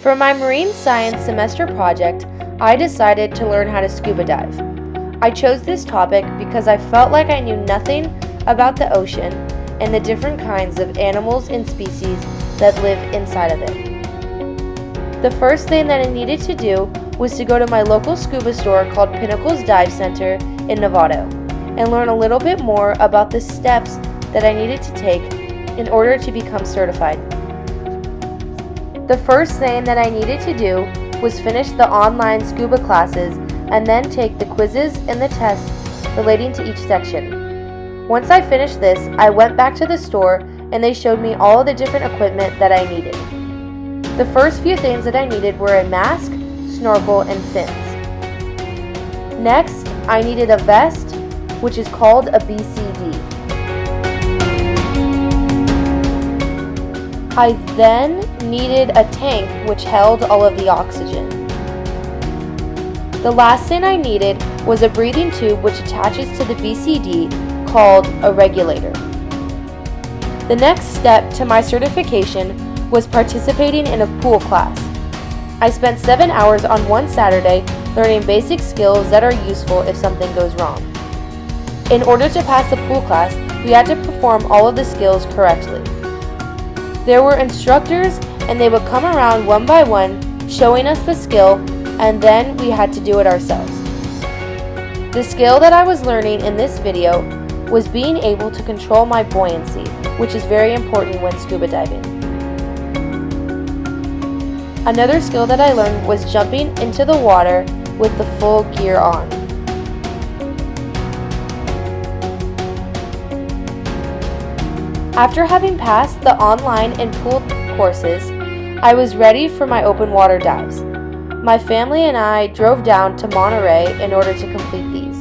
For my marine science semester project, I decided to learn how to scuba dive. I chose this topic because I felt like I knew nothing about the ocean and the different kinds of animals and species that live inside of it. The first thing that I needed to do was to go to my local scuba store called Pinnacles Dive Center in Novato and learn a little bit more about the steps that I needed to take in order to become certified. The first thing that I needed to do was finish the online scuba classes and then take the quizzes and the tests relating to each section. Once I finished this, I went back to the store and they showed me all of the different equipment that I needed. The first few things that I needed were a mask, snorkel, and fins. Next, I needed a vest, which is called a BCD. I then needed a tank which held all of the oxygen. The last thing I needed was a breathing tube which attaches to the BCD called a regulator. The next step to my certification was participating in a pool class. I spent 7 hours on one Saturday learning basic skills that are useful if something goes wrong. In order to pass the pool class, we had to perform all of the skills correctly. There were instructors and they would come around one by one showing us the skill, and then we had to do it ourselves. The skill that I was learning in this video was being able to control my buoyancy, which is very important when scuba diving. Another skill that I learned was jumping into the water with the full gear on. After having passed the online and pool courses, I was ready for my open water dives. My family and I drove down to Monterey in order to complete these.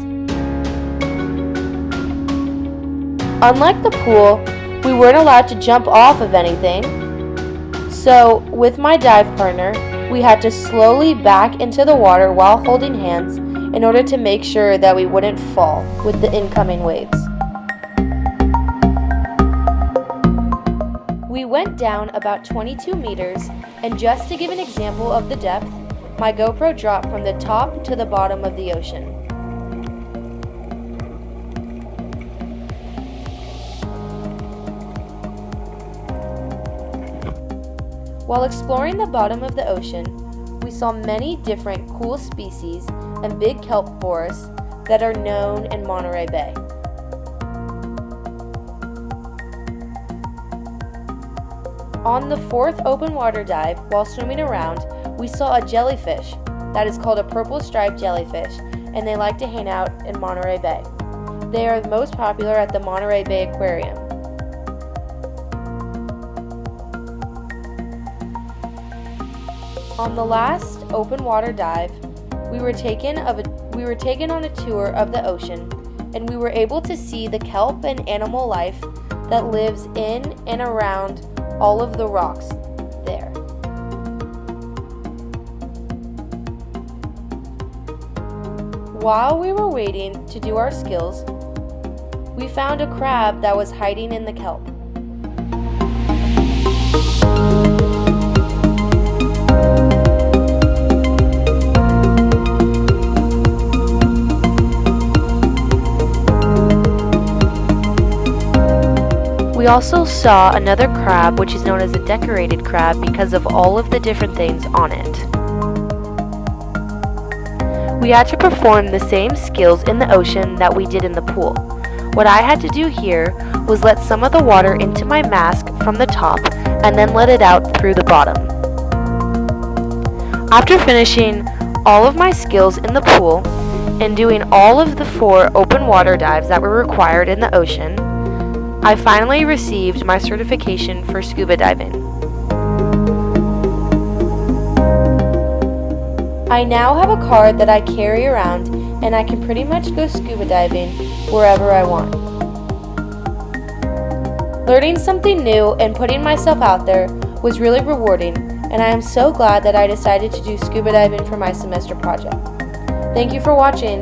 Unlike the pool, we weren't allowed to jump off of anything, so with my dive partner, we had to slowly back into the water while holding hands in order to make sure that we wouldn't fall with the incoming waves. We went down about 22 meters, and just to give an example of the depth, my GoPro dropped from the top to the bottom of the ocean. While exploring the bottom of the ocean, we saw many different cool species and big kelp forests that are known in Monterey Bay. On the fourth open water dive, while swimming around, we saw a jellyfish that is called a purple striped jellyfish, and they like to hang out in Monterey Bay. They are most popular at the Monterey Bay Aquarium. On the last open water dive, we were taken on a tour of the ocean, and we were able to see the kelp and animal life that lives in and around all of the rocks there. While we were waiting to do our skills, we found a crab that was hiding in the kelp. We also saw another crab, which is known as a decorated crab because of all of the different things on it. We had to perform the same skills in the ocean that we did in the pool. What I had to do here was let some of the water into my mask from the top and then let it out through the bottom. After finishing all of my skills in the pool and doing all of the 4 open water dives that were required in the ocean, I finally received my certification for scuba diving. I now have a card that I carry around, and I can pretty much go scuba diving wherever I want. Learning something new and putting myself out there was really rewarding, and I am so glad that I decided to do scuba diving for my semester project. Thank you for watching.